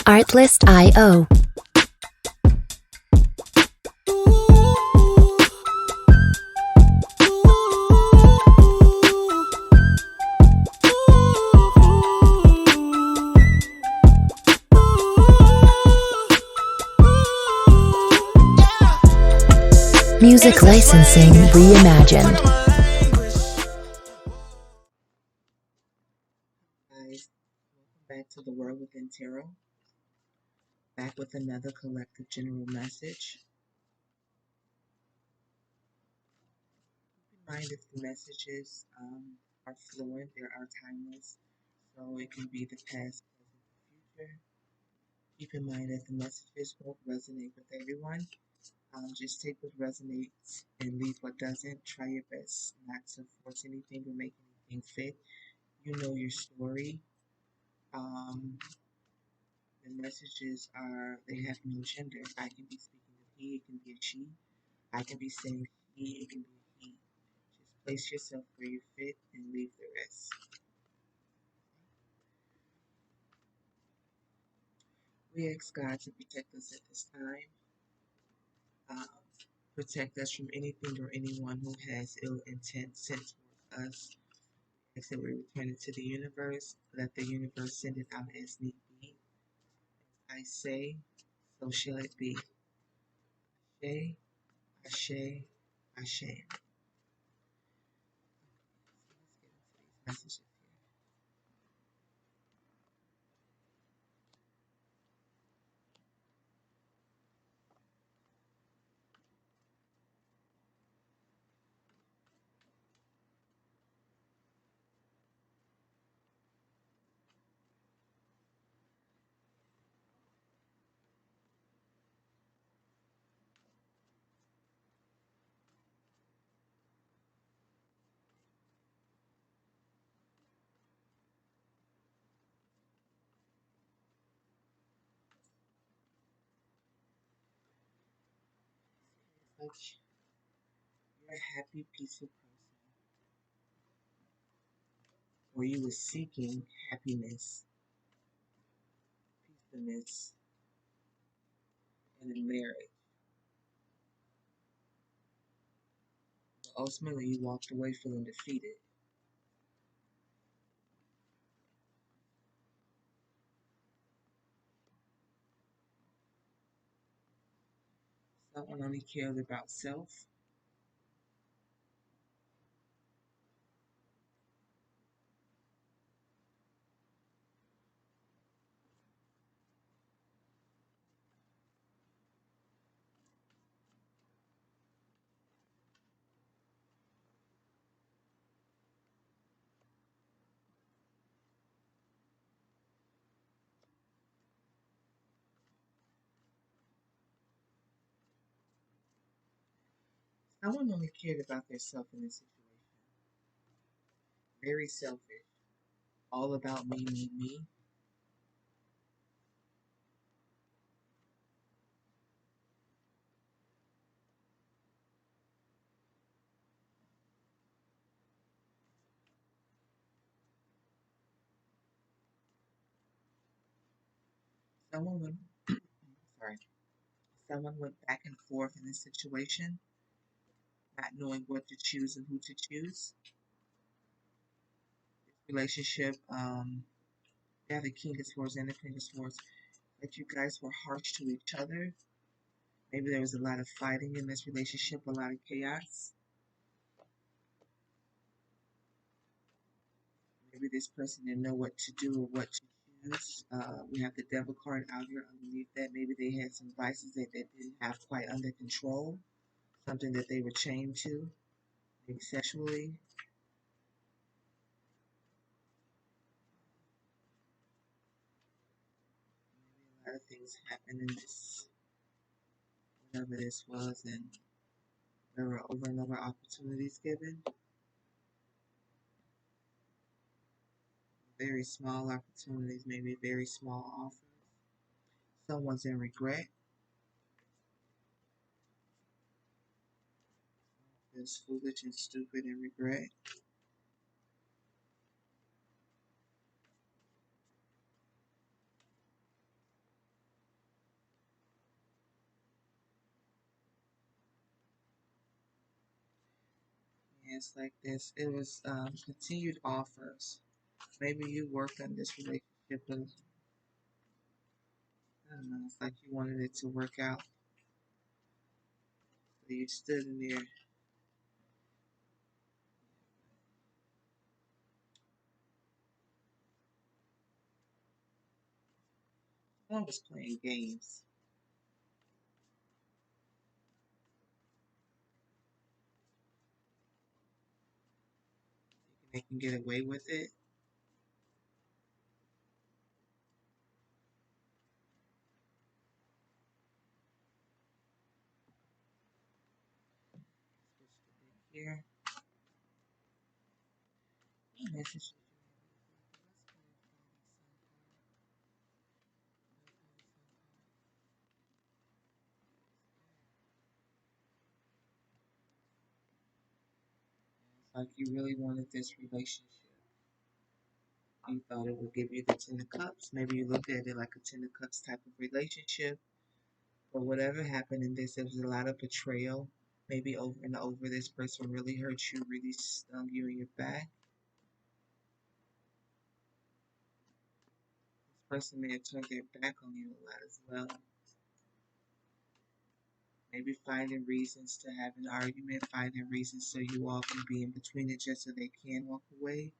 Artlist.io. Music licensing reimagined. Guys, welcome back to the World Within Tarot. Back with another collective general message. Keep in mind if the messages are fluent, they are timeless, so it can be the past, present, or future. Keep in mind that the messages won't resonate with everyone. Just take what resonates and leave what doesn't. Try your best not to force anything or make anything fit. You know your story. The messages they have no gender. I can be speaking of he, it can be a she. I can be saying he, it can be a he. Just place yourself where you fit and leave the rest. We ask God to protect us at this time. Protect us from anything or anyone who has ill intent sent towards us. We ask that we return it to the universe. Let the universe send it out as need be. I say, so shall it be. Ashe, ashe, ashe. Let's get into these messages here. Like you're a happy, peaceful person, or you were seeking happiness, peacefulness in a marriage. But ultimately, you walked away feeling defeated. Someone only cared about self. Someone only cared about their self in this situation. Very selfish. All about me, me, me. Someone went, sorry. Someone went back and forth in this situation, not knowing what to choose and who to choose. This relationship, you have the King of Swords and the Queen of Swords, that you guys were harsh to each other. Maybe there was a lot of fighting in this relationship, a lot of chaos. Maybe this person didn't know what to do or what to choose. We have the Devil card out here underneath that. Maybe they had some vices that they didn't have quite under control, something that they were chained to, maybe sexually. Maybe a lot of things happened in this, whatever this was, and there were over and over opportunities given. Very small opportunities, maybe very small offers. Someone's in regret. Feels foolish and stupid and regret. It's like this. It was continued offers. Maybe you worked on this relationship, but I don't know. It's like you wanted it to work out. So you stood in there. Someone was playing games. Thinking they can get away with it. Switch the deck here. What message did you have? It's like you really wanted this relationship. You thought it would give you the Ten of Cups. Maybe you looked at it like a Ten of Cups type of relationship. But whatever happened in this, there was a lot of betrayal. Maybe over and over, this person really hurt you, really stung you in your back. This person may have turned their back on you a lot as well. Maybe finding reasons to have an argument, finding reasons so you all can be in between it just so they can walk away.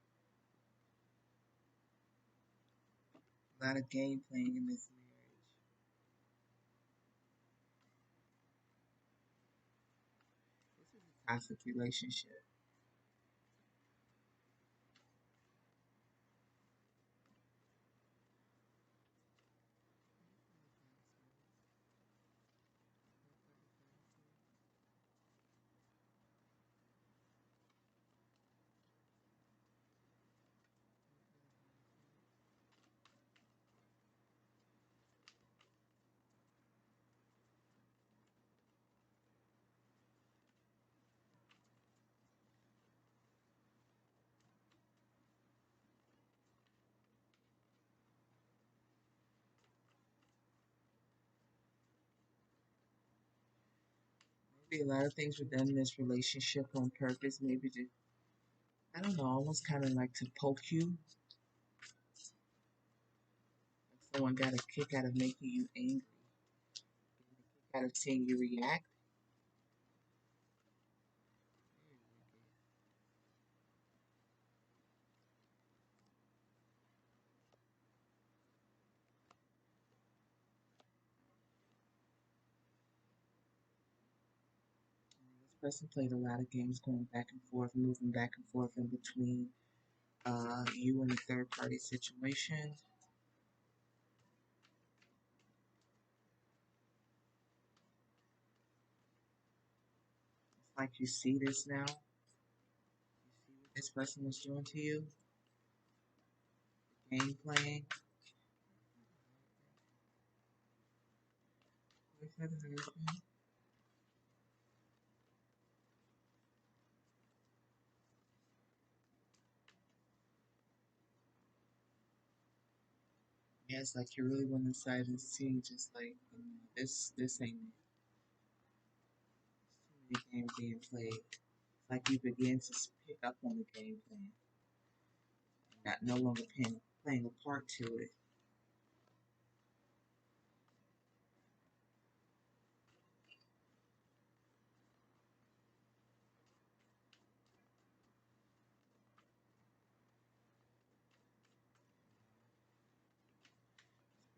A lot of game playing in this marriage. This is a toxic relationship. Maybe a lot of things were done in this relationship on purpose, maybe to, I don't know, almost kind of like to poke you. Like someone got a kick out of making you angry, out of seeing you react. This person played a lot of games going back and forth, moving back and forth in between you and a third party situation. It's like you see this now. You see what this person was doing to you. Game playing. Yeah, it's like you really went inside and see just like this ain't it. Too many games being played. It's like you begin to pick up on the game plan, not no longer playing a part to it.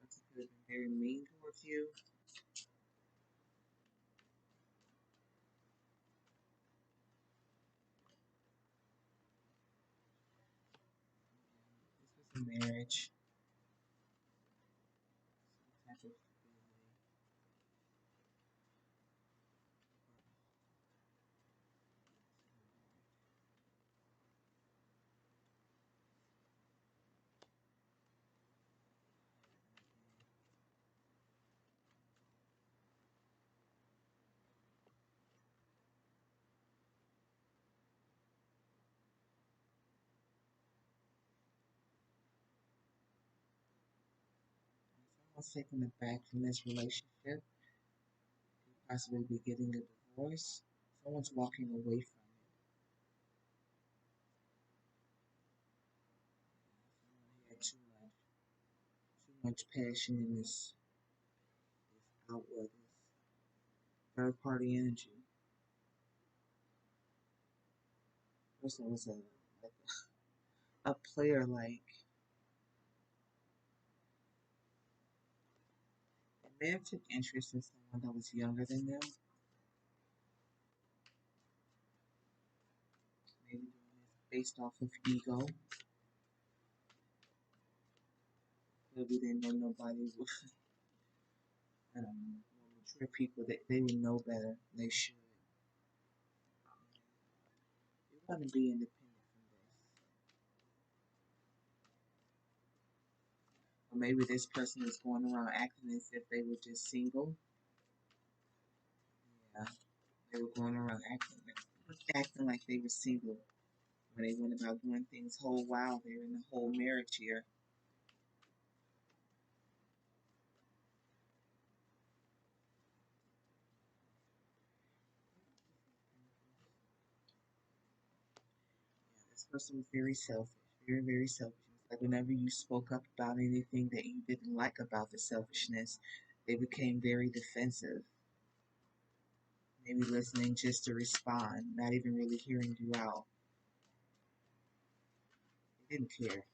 This person could have been very mean towards you. This was a marriage. Some type of someone's taking it back from this relationship. Could possibly be getting a divorce. Someone's walking away from it. much passion in this outward, this third party energy. Person was like a player, like they may have took interest in someone that was younger than them. Maybe doing this based off of ego. Maybe they know nobody would, I don't know, more mature people that they would know better. They should. You want to be independent from this. Or maybe this person is going around acting as if they were just single. Yeah, they were going around acting like they were single when they went about doing things whole while they're in the whole marriage year. Yeah, this person was very selfish, very, very selfish. It's like whenever you spoke up about anything that you didn't like about the selfishness, they became very defensive. Maybe listening just to respond, not even really hearing you out. They didn't care.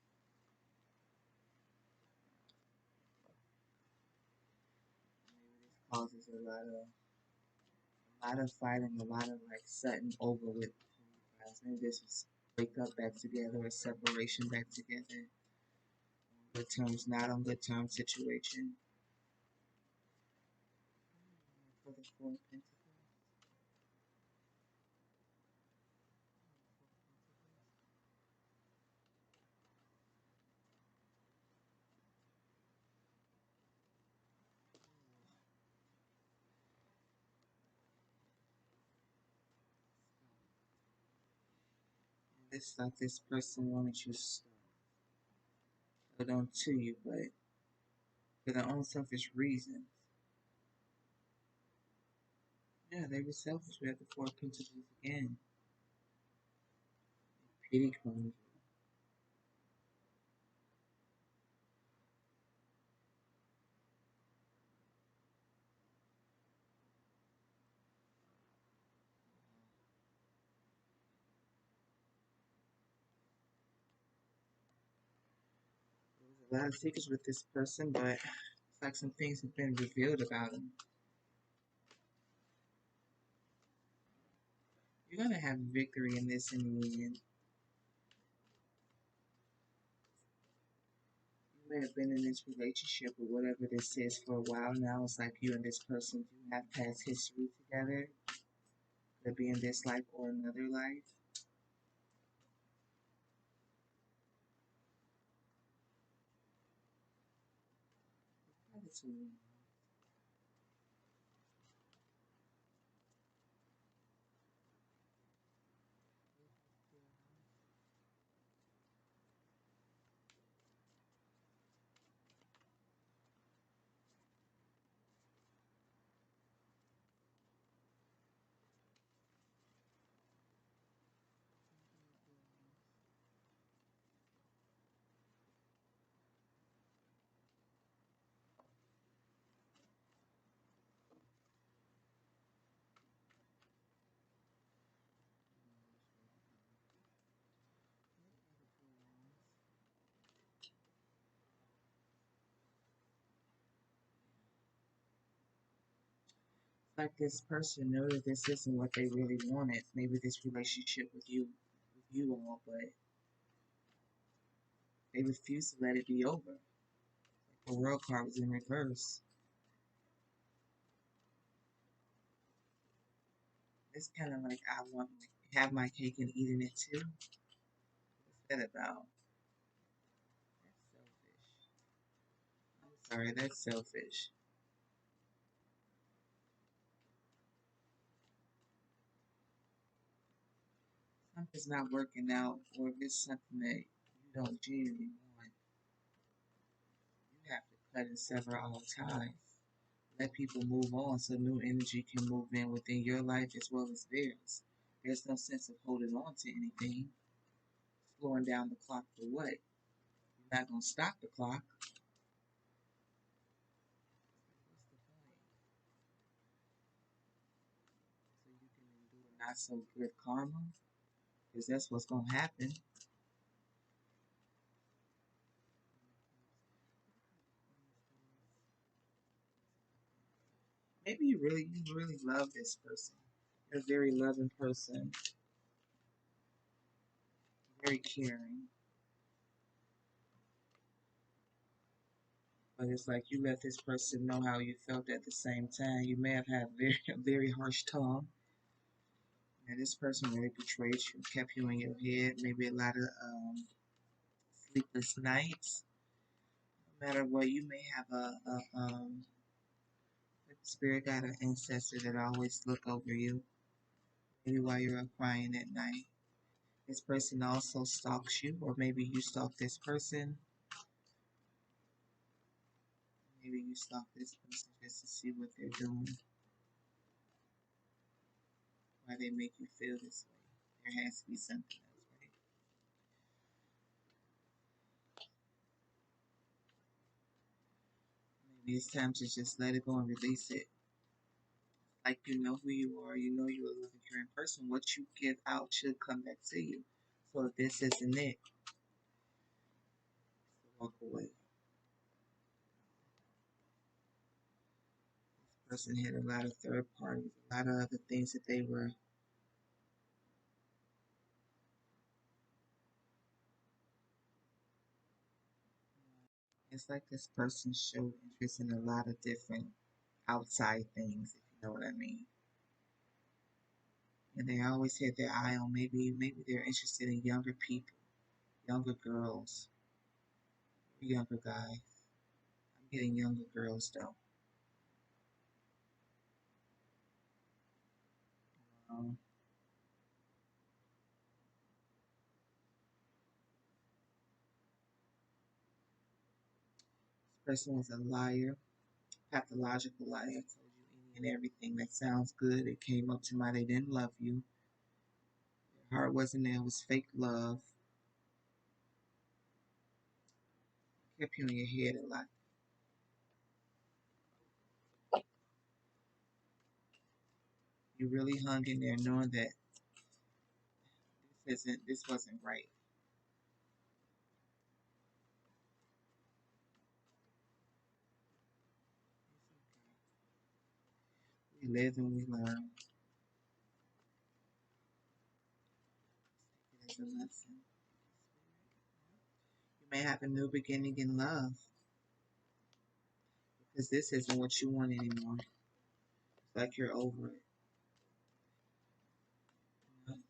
Maybe this causes a lot of fighting, a lot of like sudden over with between you guys. Maybe this was break up back together or separation back together. Good terms, not on good terms situation. For the Four of Pentacles. This like this person wanted you to hold on to you, but for their own selfish reasons. Yeah, they were selfish. We have the Four of Pentacles again. Pity comes. There's a lot of secrets with this person, but it's like some things have been revealed about them. You're gonna have victory in this in the end. You may have been in this relationship or whatever this is for a while now. It's like you and this person do have past history together. Could be in this life or another life. Gratitude. Like this person know that this isn't what they really wanted. Maybe this relationship with you all, but they refuse to let it be over. The world card was in reverse. It's kind of like I want have my cake and eating it too. What's that about? That's selfish. I'm sorry, that's selfish. Something's not working out, or if it's something that you don't genuinely want, you have to cut and sever all ties. Let people move on so new energy can move in within your life as well as theirs. There's no sense of holding on to anything. Slowing down the clock for what? You're not going to stop the clock. not so good karma, because that's what's going to happen. Maybe you really love this person. You're a very loving person, very caring. But it's like you let this person know how you felt at the same time. You may have had a very harsh tongue. And this person really betrayed you, kept you in your head, maybe a lot of sleepless nights. No matter what, you may have a spirit guide or ancestor that always look over you, maybe while you're up crying at night. This person also stalks you, or maybe you stalk this person. Maybe you stalk this person just to see what they're doing, why they make you feel this way. There has to be something else, right? Maybe it's time to just let it go and release it. Like you know who you are, you know you're a loving, caring person. What you give out should come back to you. So if this isn't it, walk away. This person had a lot of third parties, a lot of other things that they were. It's like this person showed interest in a lot of different outside things, if you know what I mean. And they always had their eye on maybe they're interested in younger people, younger girls, younger guys. I'm getting younger girls though. Um, this person was a liar, pathological liar. Told you any and everything that sounds good. It came up to mind they didn't love you. Their heart wasn't there. It was fake love. Kept you in your head a lot. You really hung in there knowing that this wasn't right. We live and we learn. Take it as a lesson. You may have a new beginning in love because this isn't what you want anymore. It's like you're over it.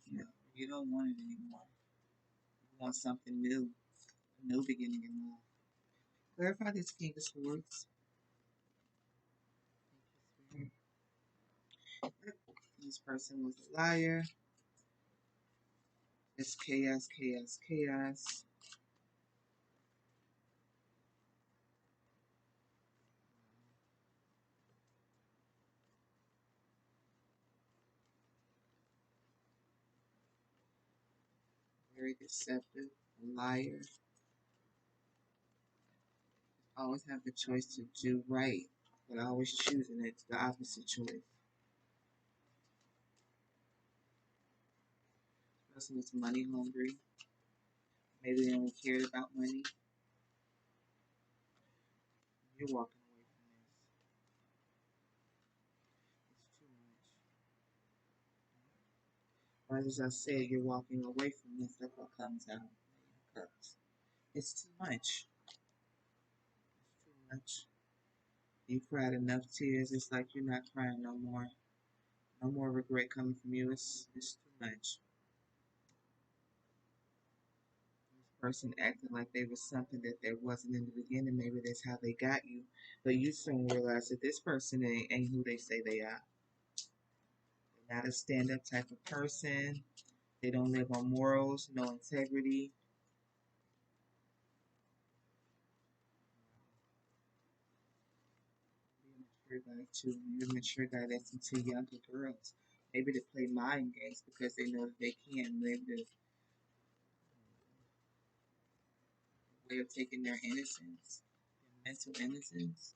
You know, you don't want it anymore. You want something new, a new beginning in love. Clarify this, King of Swords. This person was a liar. It's chaos, chaos, chaos. Very deceptive, a liar. Always have the choice to do right, but always choosing it the opposite choice. Person is money hungry. Maybe they don't care about money. You're walking away from this. It's too much. Or as I said, you're walking away from this. That's what comes out. It's too much. It's too much. You cried enough tears. It's like you're not crying no more. No more regret coming from you. It's too much. This person acting like they were something that there wasn't in the beginning. Maybe that's how they got you. But you soon realize that this person ain't who they say they are. They're not a stand up type of person. They don't live on morals, no integrity. Be a mature guy too. You're a mature guy that's into younger girls. Maybe to play mind games because they know that they can. Maybe the way of taking their innocence, their mental innocence.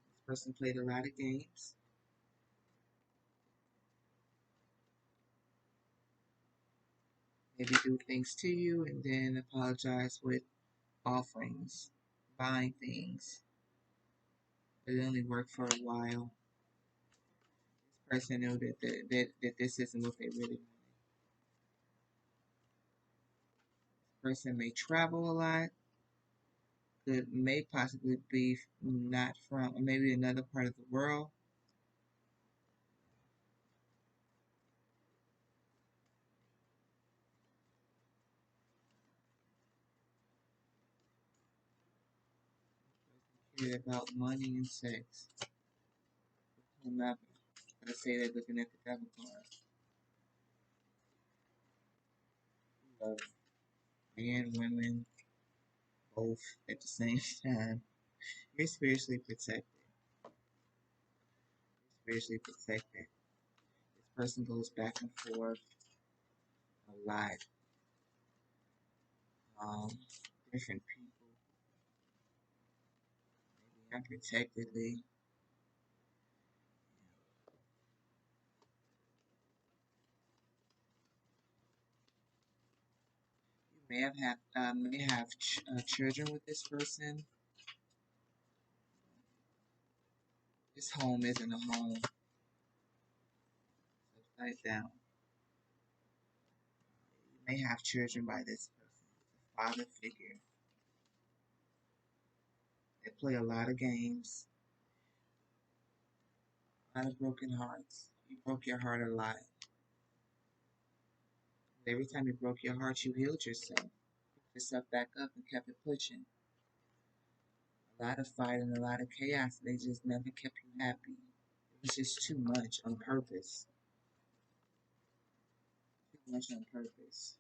This person played a lot of games. maybe do things to you and then apologize with offerings, buying things. But it only worked for a while. This person knew that this isn't what they really wanted. This person may travel a lot. Could may possibly be not from maybe another part of the world. Cared about money and sex. Whomever. Let's say they're looking at the devil card. Love men, women, both at the same time. You're spiritually protected. You're spiritually protected. This person goes back and forth a lot. Different people, maybe unprotectedly. You may have children with this person. This home isn't a home. Upside down. You may have children by this person. A father figure. They play a lot of games. A lot of broken hearts. You broke your heart a lot. Every time you broke your heart, you healed yourself. Picked yourself back up and kept it pushing. A lot of fighting, a lot of chaos. They just never kept you happy. It was just too much on purpose. Too much on purpose.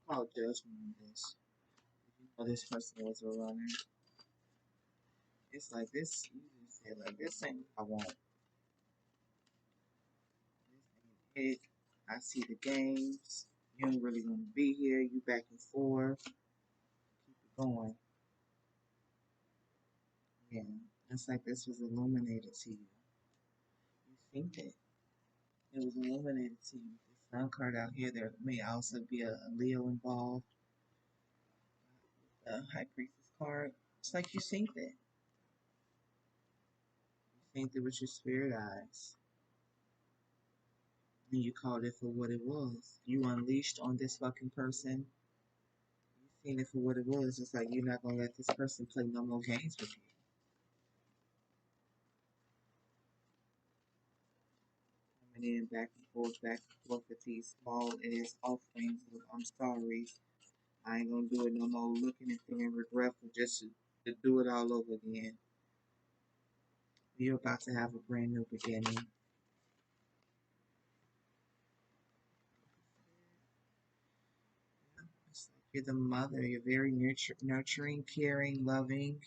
We call judgment on this. If you know this person was a runner, it's like this. You just say like this ain't what I want. This ain't it. I see the games. You don't really want to be here. You back and forth. Keep it going. Yeah, it's like this was illuminated to you. You think that it was illuminated to you. The sun card out here, there may also be a Leo involved. The High Priestess card. It's like you think that. You think that with your spirit eyes. And you called it for what it was. You unleashed on this fucking person. You seen it for what it was. It's like you're not gonna let this person play no more games with you. Coming in back and forth with these small ass offerings of I'm sorry. I ain't gonna do it no more. Looking and feeling regretful just to do it all over again. You're about to have a brand new beginning. It's like you're the mother. You're very nurturing, caring, loving.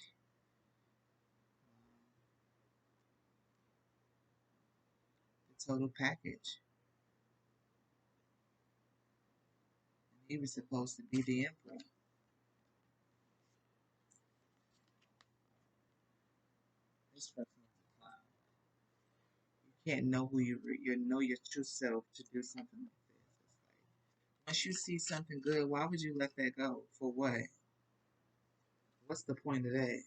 The total package. He was supposed to be the emperor. This person is a clown. You can't know who you know your true self to do something like this. It's like once you see something good, why would you let that go? For what? What's the point of that?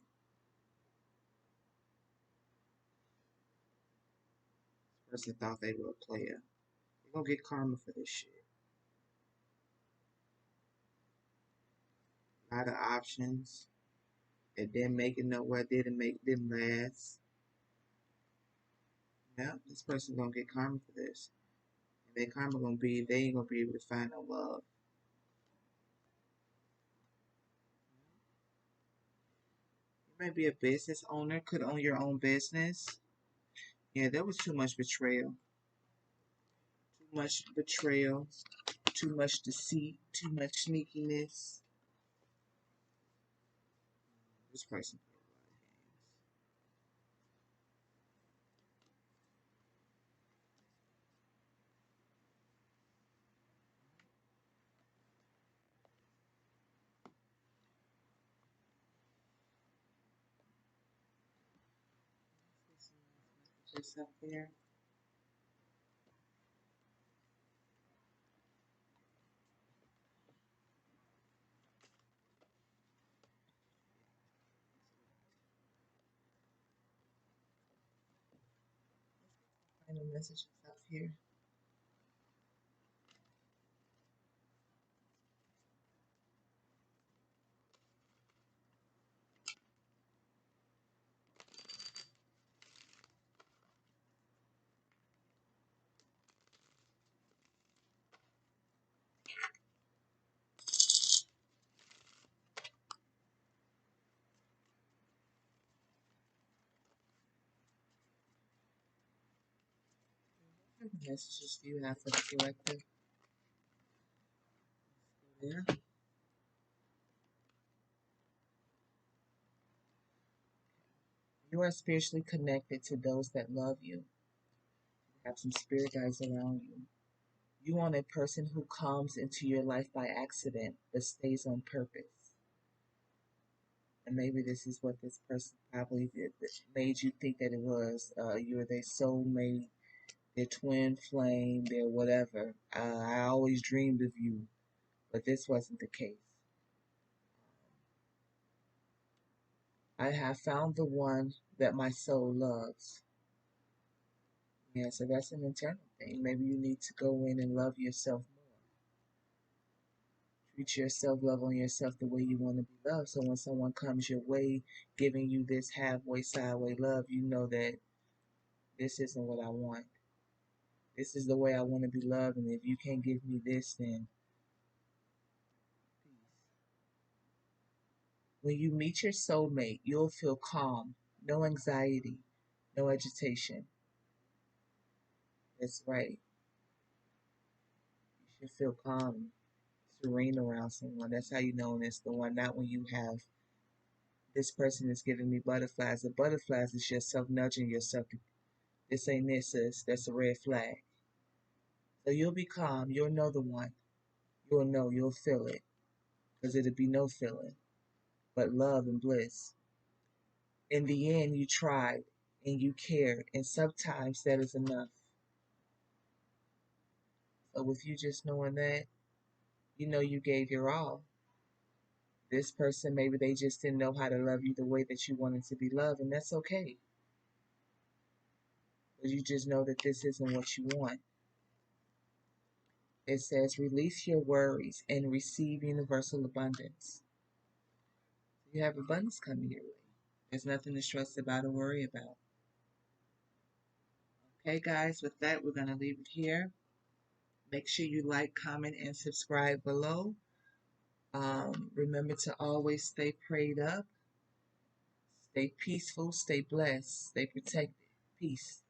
This person thought they were a player. They're gonna get karma for this shit. A lot of options. It didn't make it nowhere. Didn't last. Yeah, this person gonna get karma for this. And their karma gonna be they ain't gonna be able to find no love. You may be a business owner, could own your own business. Yeah, there was too much betrayal. Too much betrayal. Too much deceit. Too much sneakiness. This person played a lot of games. Let's see some nice messages up there. Final messages up here. What messages do you have for the collective? There. You are spiritually connected to those that love you. You have some spirit guides around you. You want a person who comes into your life by accident but stays on purpose. And maybe this is what this person probably did that made you think that it was. You're their soulmate, their twin flame, their whatever. I always dreamed of you, but this wasn't the case. I have found the one that my soul loves. Yeah, so that's an internal thing. Maybe you need to go in and love yourself more. Treat yourself, love on yourself the way you want to be loved. So when someone comes your way, giving you this halfway, sideways love, you know that this isn't what I want. This is the way I want to be loved, and if you can't give me this, then peace. When you meet your soulmate, you'll feel calm, no anxiety, no agitation. That's right. You should feel calm, serene around someone. That's how you know it's the one, not when you have this person is giving me butterflies. The butterflies is yourself nudging yourself. This ain't this, sis. That's a red flag. So you'll be calm. You'll know the one. You'll know. You'll feel it. Because it'll be no feeling, but love and bliss. In the end, you tried and you cared, and sometimes that is enough. So with you just knowing that, you know you gave your all. This person, maybe they just didn't know how to love you the way that you wanted to be loved, and that's okay. But you just know that this isn't what you want. It says, release your worries and receive universal abundance. You have abundance coming your way. There's nothing to stress about or worry about. Okay, guys, with that, we're going to leave it here. Make sure you like, comment, and subscribe below. Remember to always stay prayed up, stay peaceful, stay blessed, stay protected. Peace.